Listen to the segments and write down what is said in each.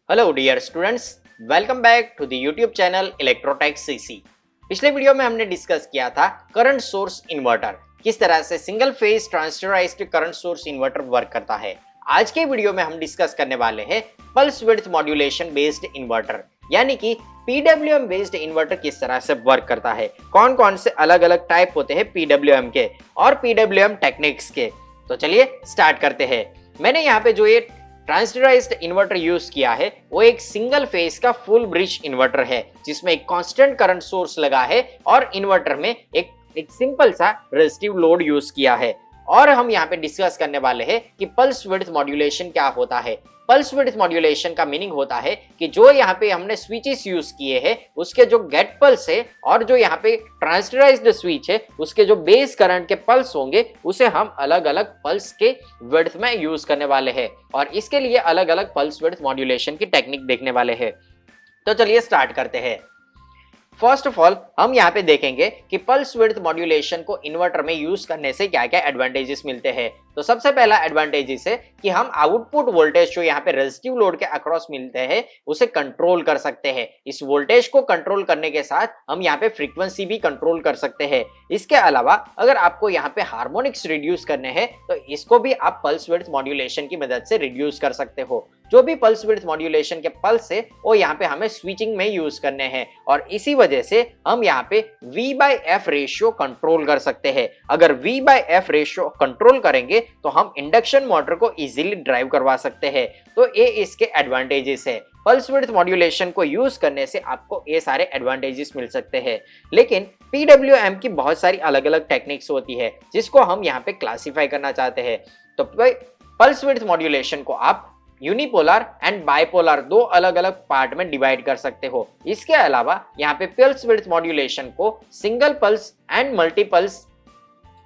Hello dear students, welcome back to the YouTube channel Electrotech CC. पिछले video में हमने discuss किया था करंट सोर्स इन्वर्टर, किस तरह से single phase transistorised current source inverter work करता है। आज के वीडियो में हम डिस्कस करने वाले हैं pulse width modulation based inverter, यानी कि पीडब्ल्यूएम बेस्ड इन्वर्टर किस तरह से वर्क करता है, कौन कौन से अलग अलग टाइप होते हैं पीडब्ल्यूएम के और पीडब्ल्यूएम टेक्निक्स के। तो चलिए स्टार्ट करते हैं। मैंने यहाँ पे जो ये ट्रांजिस्टराइज्ड इन्वर्टर यूज किया है वो एक सिंगल फेज का फुल ब्रिज इन्वर्टर है, जिसमें एक कांस्टेंट करंट सोर्स लगा है और इन्वर्टर में एक सिंपल सा रेजिस्टिव लोड यूज किया है। और हम यहाँ पे डिस्कस करने वाले हैं कि पल्स विड्थ मॉड्यूलेशन क्या होता है। पल्स विड्थ मॉड्यूलेशन का मीनिंग होता है कि जो यहाँ पे हमने स्विचेस यूज किए हैं उसके जो गेट पल्स है और जो यहाँ पे ट्रांजिस्टराइज्ड स्विच है उसके जो बेस करंट के पल्स होंगे उसे हम अलग अलग पल्स के विड्थ में यूज करने वाले हैं और इसके लिए अलग अलग पल्स विड्थ मॉड्यूलेशन की टेक्निक देखने वाले हैं। तो चलिए स्टार्ट करते हैं। फर्स्ट ऑफ ऑल हम यहाँ पे देखेंगे कि पल्स विड्थ मॉड्यूलेशन को इन्वर्टर में यूज करने से क्या क्या एडवांटेजेस मिलते हैं। तो सबसे पहला एडवांटेजेस है कि हम आउटपुट वोल्टेज जो यहाँ पे रेजिस्टिव लोड के अक्रॉस मिलते हैं उसे कंट्रोल कर सकते हैं। इस वोल्टेज को कंट्रोल करने के साथ हम यहाँ पे फ्रीक्वेंसी भी कंट्रोल कर सकते हैं। इसके अलावा अगर आपको यहाँ पे हार्मोनिक्स रिड्यूस करने हैं तो इसको भी आप पल्स विड्थ मॉड्यूलेशन की मदद से रिड्यूस कर सकते हो। जो भी पल्स विड्थ मॉड्यूलेशन के पल्स है वो यहाँ पे हमें स्विचिंग में यूज करने हैं और इसी वजह से हम यहाँ पे V/F रेशियो कंट्रोल कर सकते हैं। अगर V/F रेशियो कंट्रोल करेंगे तो हम इंडक्शन मोटर को इजीली ड्राइव करवा सकते हैं। तो ये इसके एडवांटेजेस है। पल्स विड्थ मॉड्यूलेशन को यूज करने से आपको ये सारे एडवांटेजेस मिल सकते हैं। लेकिन पीडब्ल्यूएम की बहुत सारी अलग अलग टेक्निक्स होती है जिसको हम यहाँ पे क्लासिफाई करना चाहते हैं। तो पल्स विड्थ मॉड्यूलेशन को आप यूनिपोलर एंड बाइपोलर दो अलग अलग पार्ट में डिवाइड कर सकते हो। इसके अलावा यहाँ पे पल्स विड्थ मॉड्यूलेशन को single pulse and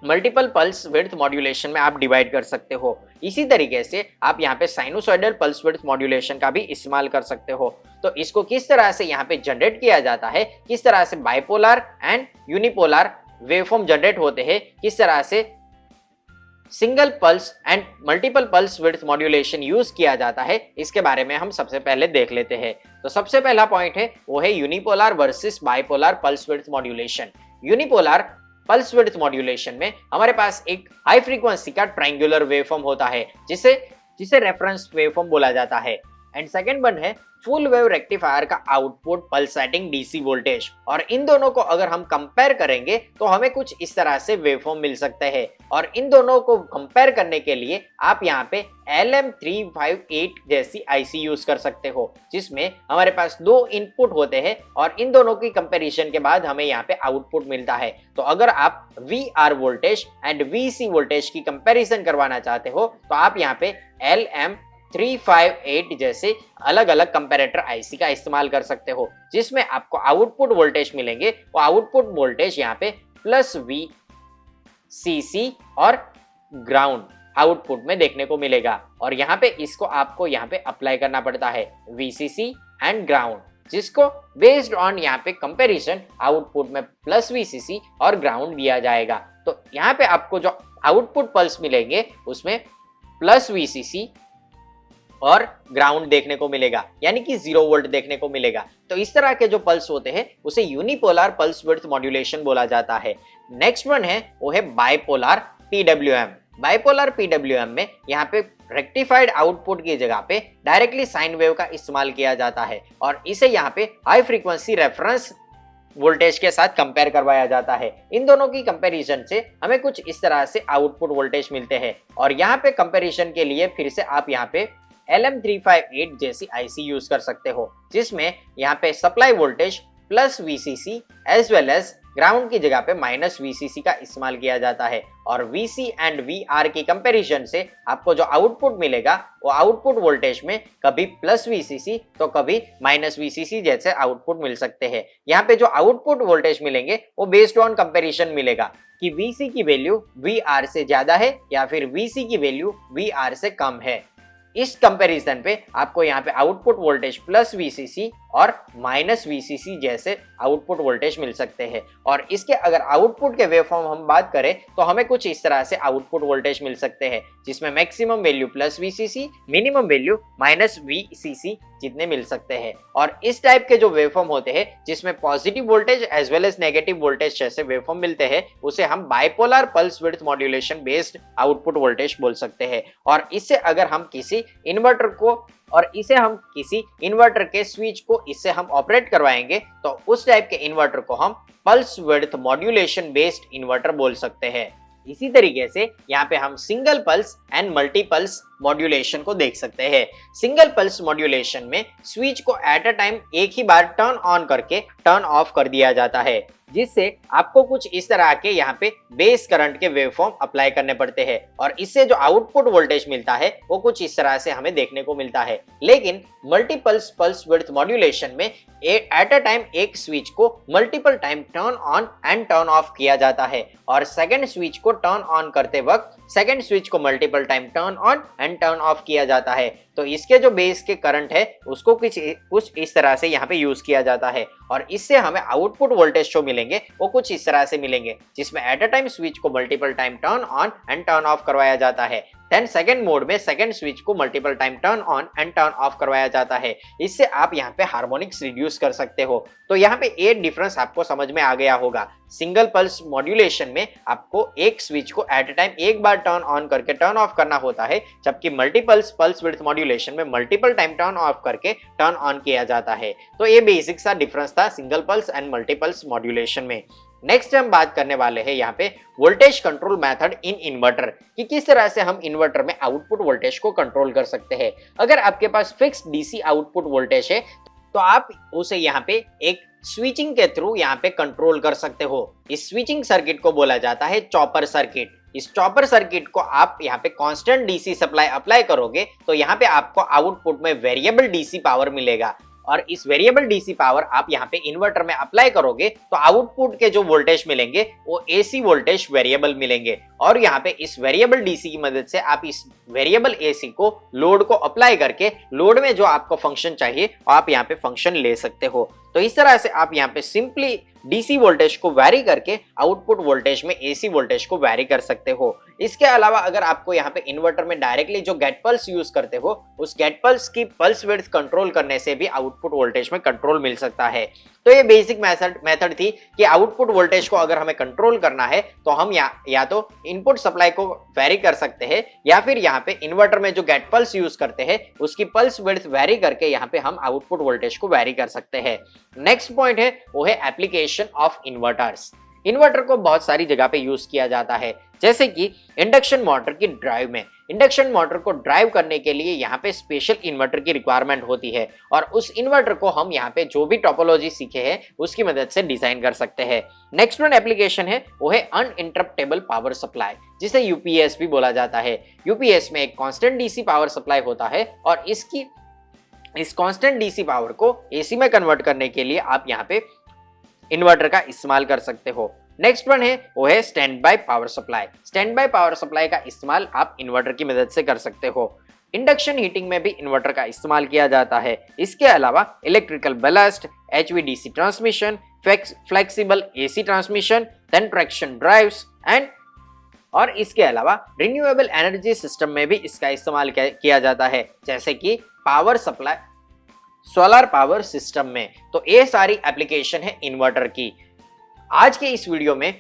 multiple pulse width modulation में आप डिवाइड कर सकते हो। इसी तरीके से आप यहाँ पे साइनोसॉइडल पल्स विड्थ मॉड्यूलेशन का भी इस्तेमाल कर सकते हो। तो इसको किस तरह से यहाँ पे जनरेट किया जाता है, किस तरह से bipolar and unipolar waveform generate होते हैं, किस तरह से single pulse and multiple pulse width modulation use किया जाता है, इसके बारे में हम सबसे पहले देख लेते हैं। तो सबसे पहला पॉइंट है वो है unipolar versus bipolar pulse width modulation. Unipolar pulse width modulation में हमारे पास एक हाई फ्रीक्वेंसी का ट्रायंगुलर वेवफॉर्म होता है जिसे रेफरेंस वेवफॉर्म बोला जाता है। एंड सेकंड वन है फुल वेव रेक्टिफायर का आउटपुट पल्सेटिंग डीसी वोल्टेज। और इन दोनों को अगर हम कंपेयर करेंगे तो हमें कुछ इस तरह से वेवफॉर्म मिल सकते हैं। और इन दोनों को कंपेयर करने के लिए आप यहाँ पे LM358 जैसी आईसी यूज कर सकते हो, जिसमें हमारे पास दो इनपुट होते हैं और इन दोनों की कंपैरिजन के बाद हमें यहाँ पे आउटपुट मिलता है। तो अगर आप VR voltage and VC voltage की कंपैरिजन करवाना चाहते हो तो आप यहाँ पे LM358 जैसे अलग अलग कंपैरेटर आईसी का इस्तेमाल कर सकते हो, जिसमें आपको आउटपुट वोल्टेज मिलेंगे। वो आउटपुट वोल्टेज यहाँ पे प्लस VCC और ग्राउंड आउटपुट में देखने को मिलेगा। और यहाँ पे इसको आपको यहाँ पे अप्लाई करना पड़ता है VCC एंड ग्राउंड, जिसको बेस्ड ऑन यहाँ पे कंपैरिजन आउटपुट में प्लस VCC और ग्राउंड दिया जाएगा। तो यहाँ पे आपको जो आउटपुट पल्स मिलेंगे उसमें प्लस VCC और ग्राउंड देखने को मिलेगा, यानी कि 0 वोल्ट देखने को मिलेगा। तो इस तरह के जो पल्स होते हैं उसे यूनिपोलर पल्स विड्थ मॉड्यूलेशन बोला जाता है। नेक्स्ट वन है वो है बाइपोलर पीडब्ल्यूएम। बाइपोलर पीडब्ल्यूएम में यहाँ पे रेक्टिफाइड आउटपुट की जगह पे डायरेक्टली साइन वेव का इस्तेमाल किया जाता है और इसे यहाँ पे हाई फ्रीक्वेंसी रेफरेंस वोल्टेज के साथ कंपेयर करवाया जाता है। इन दोनों की कंपैरिजन से हमें कुछ इस तरह से आउटपुट वोल्टेज मिलते हैं। और यहाँ पे कंपैरिजन के लिए फिर से आप यहाँ पे LM358 जैसी आईसी यूज कर सकते हो, जिसमें यहाँ पे supply voltage plus VCC as well as ground की जगह पे माइनस VCC का इस्तेमाल किया जाता है। और VC एंड VR की कंपैरिजन से आपको जो आउटपुट मिलेगा वो आउटपुट वोल्टेज में कभी प्लस VCC तो कभी माइनस VCC जैसे आउटपुट मिल सकते हैं। यहाँ पे जो आउटपुट वोल्टेज मिलेंगे वो बेस्ड ऑन कंपैरिजन मिलेगा कि VC की वैल्यू VR से ज्यादा है या फिर VC की वैल्यू VR से कम है। इस कंपैरिजन पे आपको यहाँ पे आउटपुट वोल्टेज प्लस VCC और -VCC जैसे आउटपुट वोल्टेज मिल सकते हैं। और इसके अगर आउटपुट के वेवफॉर्म हम बात करें तो हमें कुछ इस तरह से आउटपुट वोल्टेज मिल सकते हैं, जिसमें maximum value +VCC, minimum value -VCC जितने मिल सकते हैं। और इस टाइप के जो वेवफॉर्म होते हैं जिसमें positive voltage as well as negative voltage जैसे वेवफॉर्म मिलते हैं, उसे हम bipolar pulse width modulation based output voltage बोल सकते हैं। और इससे अगर हम किसी इन्वर्टर के स्विच को इससे हम ऑपरेट करवाएंगे तो उस टाइप के इन्वर्टर को हम pulse width modulation based inverter बोल सकते हैं। इसी तरीके से यहाँ पे हम single pulse and multiples modulation को देख सकते हैं। सिंगल पल्स मॉड्यूलेशन में स्विच को एट अ टाइम एक ही बार टर्न ऑन करके टर्न ऑफ कर दिया जाता है, जिससे आपको कुछ इस तरह के यहाँ पे बेस करंट के वेवफॉर्म अप्लाई करने पड़ते हैं और इससे जो आउटपुट वोल्टेज मिलता है वो कुछ इस तरह से हमें देखने को मिलता है। लेकिन मल्टीपल्स पल्स विड्थ मॉड्यूलेशन में एट अ टाइम एक स्विच को multiple time turn on and turn off किया जाता है और सेकंड स्विच को टर्न ऑन करते वक्त सेकंड स्विच को multiple time turn on and turn off किया जाता है। तो इसके जो बेस के करंट है उसको कुछ इस तरह से यहाँ पे यूज किया जाता है और इससे हमें आउटपुट वोल्टेज जो मिलेंगे वो कुछ इस तरह से मिलेंगे, जिसमें एट अ टाइम स्विच को multiple time turn on and turn off करवाया जाता है। देन सेकंड मोड में सेकंड स्विच को multiple time turn on and turn off करवाया जाता है। इससे आप यहाँ पे हार्मोनिक्स रिड्यूस कर सकते हो। तो यहाँ पे ये डिफरेंस आपको समझ में आ गया होगा। सिंगल पल्स मॉड्यूलेशन में आपको एक स्विच को एट अ टाइम एक बार टर्न ऑन करके टर्न ऑफ करना होता है, जबकि मल्टीपल्स पल्स विड्थ मॉड्यूलेशन में मल्टीपल टाइम टर्न ऑफ करके टर्न ऑन किया जाता है। तो ये बेसिक सा डिफरेंस था single pulse and multiples modulation में। नेक्स्ट हम बात करने वाले हैं यहाँ पे voltage control method in inverter कि किस तरह से हम इन्वर्टर में आउटपुट वोल्टेज को कंट्रोल कर सकते हैं। अगर आपके पास फिक्स डीसी आउटपुट वोल्टेज है तो आप उसे यहाँ पे एक स्विचिंग के थ्रू यहाँ पे कंट्रोल कर सकते हो। इस स्विचिंग सर्किट को बोला जाता है चॉपर सर्किट। इस चॉपर सर्किट को आप यहाँ पे कांस्टेंट डीसी सप्लाई अप्लाई करोगे तो यहाँ पे आपको आउटपुट में वेरिएबल डीसी पावर मिलेगा और इस वेरिएबल डीसी पावर आप यहाँ पे इन्वर्टर में अप्लाई करोगे तो आउटपुट के जो वोल्टेज मिलेंगे वो एसी वोल्टेज वेरिएबल मिलेंगे और यहाँ पे इस वेरिएबल डीसी की मदद से आप इस वेरिएबल एसी को लोड को अप्लाई करके लोड में जो आपको फंक्शन चाहिए आप यहाँ पे फंक्शन ले सकते हो। तो इस तरह से आप यहाँ पे सिंपली डीसी वोल्टेज को वैरी करके आउटपुट वोल्टेज में एसी वोल्टेज को वैरी कर सकते हो। इसके अलावा अगर आपको यहाँ पे इन्वर्टर में डायरेक्टली जो गेट पल्स यूज करते हो उस गेट पल्स की पल्स विड्थ कंट्रोल करने से भी आउटपुट वोल्टेज में कंट्रोल मिल सकता है। तो ये बेसिक मेथड थी कि आउटपुट वोल्टेज को अगर हमें कंट्रोल करना है तो हम या तो इनपुट सप्लाई को वैरी कर सकते हैं या फिर यहाँ पे इन्वर्टर में जो गेट पल्स यूज करते हैं उसकी पल्स विड्थ वैरी करके यहाँ पे हम आउटपुट वोल्टेज को वैरी कर सकते हैं। नेक्स्ट पॉइंट है वो है एप्लीकेशन ऑफ इन्वर्टर्स। इन्वर्टर को बहुत सारी जगह पे यूज किया जाता है, जैसे कि इंडक्शन मोटर की ड्राइव में। इंडक्शन मोटर को ड्राइव करने के लिए यहाँ पे स्पेशल इन्वर्टर की रिक्वायरमेंट होती है और उस इन्वर्टर को हम यहाँ पे जो भी टोपोलॉजी सीखे हैं उसकी मदद से डिजाइन कर सकते हैं। नेक्स्ट वन एप्लीकेशन है वो है अनइंटरप्टेबल पावर सप्लाई, जिसे यूपीएस भी बोला जाता है। यूपीएस में एक कांस्टेंट डीसी पावर सप्लाई होता है और इस कांस्टेंट डीसी पावर को एसी में कन्वर्ट करने के लिए आप यहाँ पे इन्वर्टर का इस्तेमाल कर सकते हो। नेक्स्ट वन है वो है stand by power supply. Stand by power supply का इस्तेमाल आप इन्वर्टर की मदद से कर सकते हो। इंडक्शन हीटिंग में भी इन्वर्टर का इस्तेमाल किया जाता है। इसके अलावा electrical ballast, HVDC transmission, flexible AC transmission, then traction drives और इसके अलावा रिन्यूएबल एनर्जी सिस्टम में भी इसका इस्तेमाल किया जाता है, जैसे कि power supply solar power system में। तो ये सारी एप्लीकेशन है इन्वर्टर की। आज के इस वीडियो में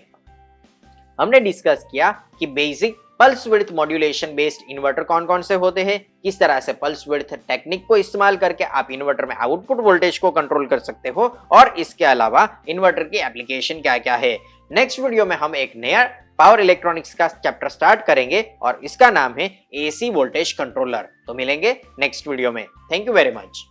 हमने डिस्कस किया कि basic pulse width modulation based inverter कौन कौन से होते हैं, किस तरह से पल्स विड्थ टेक्निक को इस्तेमाल करके आप इन्वर्टर में आउटपुट वोल्टेज को कंट्रोल कर सकते हो और इसके अलावा इन्वर्टर की एप्लीकेशन क्या क्या है। नेक्स्ट वीडियो में हम एक नया पावर इलेक्ट्रॉनिक्स का चैप्टर स्टार्ट करेंगे और इसका नाम है एसी वोल्टेज कंट्रोलर। तो मिलेंगे नेक्स्ट वीडियो में। Thank you very much.